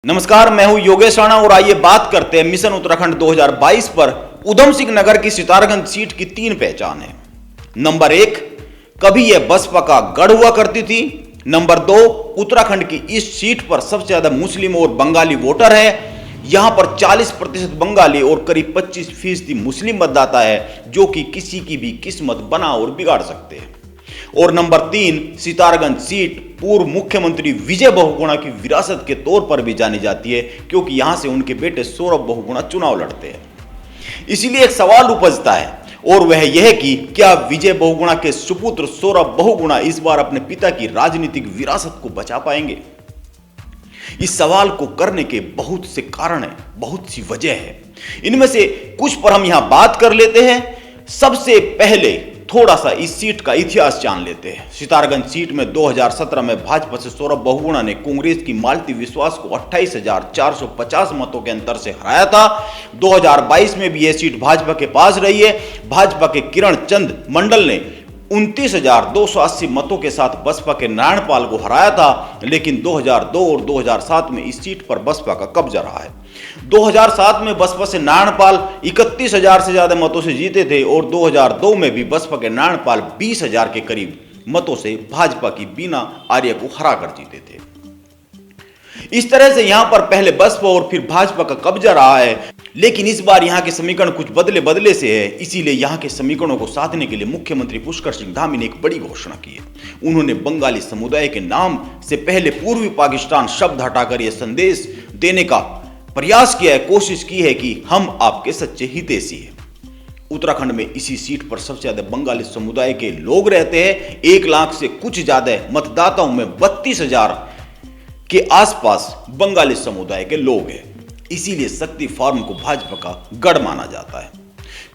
नमस्कार, मैं हूं योगेश राणा और आइए बात करते हैं मिशन उत्तराखंड 2022 पर। उधम सिंह नगर की सितारगंज सीट की 3 पहचान है। नंबर 1, कभी यह बसपा का गढ़ हुआ करती थी। नंबर 2, उत्तराखंड की इस सीट पर सबसे ज्यादा मुस्लिम और बंगाली वोटर है। यहां पर 40% बंगाली और करीब 25% मुस्लिम मतदाता है, जो कि किसी की भी किस्मत बना और बिगाड़ सकते हैं। और नंबर 3, सितारगंज सीट पूर्व मुख्यमंत्री विजय बहुगुणा की विरासत के तौर पर भी जानी जाती है, क्योंकि यहां से उनके बेटे सौरभ बहुगुणा चुनाव लड़ते हैं। इसीलिए एक सवाल उपजता है और वह यह कि क्या विजय बहुगुणा के सुपुत्र सौरभ बहुगुणा इस बार अपने पिता की राजनीतिक विरासत को बचा पाएंगे? इस सवाल को करने के बहुत से कारण है, बहुत सी वजह है। इनमें से कुछ पर हम यहां बात कर लेते हैं। सबसे पहले थोड़ा सा इस सीट का इतिहास जान लेते हैं। सितारगंज सीट में 2017 में भाजपा से सौरभ बहुगुणा ने कांग्रेस की मालती विश्वास को 28,450 मतों के अंतर से हराया था। 2022 में भी यह सीट भाजपा के पास रही है। भाजपा के किरण चंद मंडल ने 29,280 मतों के साथ बसपा के नारायण पाल को हराया था, लेकिन 2002 और 2007 में इस सीट पर बसपा का कब्जा रहा है। 2007 में बसपा से नारायण पाल 31,000 से ज्यादा मतों से जीते थे और 2002 में भी बसपा के नारायण पाल 20,000 के करीब मतों से भाजपा की बीना आर्य को हराकर जीते थे। इस तरह से यहां पर पहले बसपा और फिर भाजपा का कब्जा रहा है, लेकिन इस बार यहां के समीकरण कुछ बदले से है। इसीलिए यहां के समीकरणों को साधने के लिए मुख्यमंत्री पुष्कर सिंह धामी ने एक बड़ी घोषणा की है। उन्होंने बंगाली समुदाय के नाम से पहले पूर्वी पाकिस्तान शब्द हटाकर यह संदेश देने का प्रयास किया है, कोशिश की है कि हम आपके सच्चे हितैषी हैं। उत्तराखंड में इसी सीट पर सबसे ज्यादा बंगाली समुदाय के लोग रहते हैं। 1 लाख से कुछ ज्यादा मतदाताओं में 32,000 के आसपास बंगाली समुदाय के लोग हैं। इसीलिए शक्ति फार्म को भाजपा का गढ़ माना जाता है।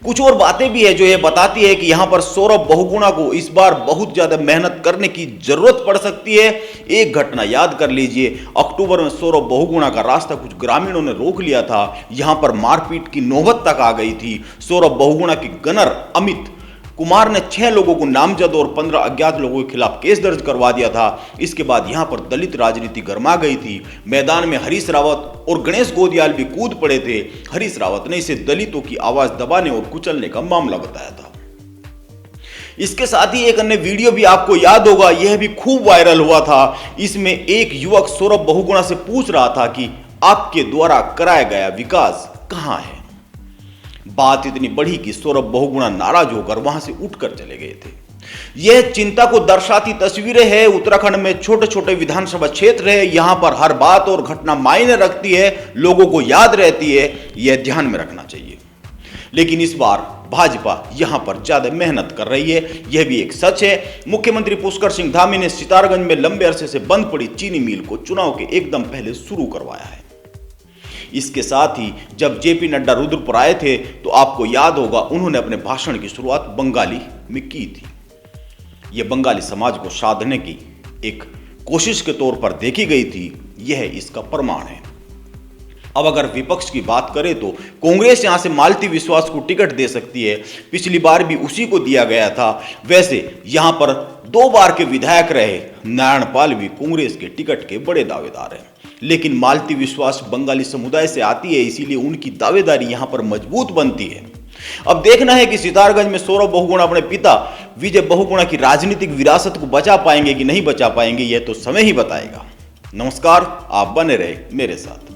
कुछ और बातें भी है जो यह बताती है कि यहां पर सौरभ बहुगुणा को इस बार बहुत ज्यादा मेहनत करने की जरूरत पड़ सकती है। एक घटना याद कर लीजिए, अक्टूबर में सौरभ बहुगुणा का रास्ता कुछ ग्रामीणों ने रोक लिया था। यहां पर मारपीट की नौबत तक आ गई थी। सौरभ बहुगुणा के गनर अमित कुमार ने 6 लोगों को नामजद और 15 अज्ञात लोगों के खिलाफ केस दर्ज करवा दिया था। इसके बाद यहां पर दलित राजनीति गर्मा गई थी। मैदान में हरीश रावत और गणेश गोदियाल भी कूद पड़े थे। हरीश रावत ने इसे दलितों की आवाज दबाने और कुचलने का मामला बताया था। इसके साथ ही एक अन्य वीडियो भी आपको याद होगा, यह भी खूब वायरल हुआ था। इसमें एक युवक सौरभ बहुगुणा से पूछ रहा था कि आपके द्वारा कराया गया विकास कहां है। बात इतनी बढ़ी कि सौरभ बहुगुणा नाराज होकर वहां से उठकर चले गए थे। यह चिंता को दर्शाती तस्वीरें हैं। उत्तराखंड में छोटे छोटे विधानसभा क्षेत्र है। यहां पर हर बात और घटना मायने रखती है, लोगों को याद रहती है। यह ध्यान में रखना चाहिए। लेकिन इस बार भाजपा यहां पर ज्यादा मेहनत कर रही है, यह भी एक सच है। मुख्यमंत्री पुष्कर सिंह धामी ने सितारगंज में लंबे अरसे से बंद पड़ी चीनी मिल को चुनाव के एकदम पहले शुरू करवाया है। इसके साथ ही जब जेपी नड्डा रुद्रपुर आए थे तो आपको याद होगा, उन्होंने अपने भाषण की शुरुआत बंगाली में की थी। यह बंगाली समाज को साधने की एक कोशिश के तौर पर देखी गई थी। यह इसका प्रमाण है। अब अगर विपक्ष की बात करें तो कांग्रेस यहां से मालती विश्वास को टिकट दे सकती है। पिछली बार भी उसी को दिया गया था। वैसे यहां पर 2 बार के विधायक रहे नारायण पाल भी कांग्रेस के टिकट के बड़े दावेदार हैं, लेकिन मालती विश्वास बंगाली समुदाय से आती है, इसीलिए उनकी दावेदारी यहां पर मजबूत बनती है। अब देखना है कि सितारगंज में सौरभ बहुगुणा अपने पिता विजय बहुगुणा की राजनीतिक विरासत को बचा पाएंगे कि नहीं बचा पाएंगे, यह तो समय ही बताएगा। नमस्कार, आप बने रहे मेरे साथ।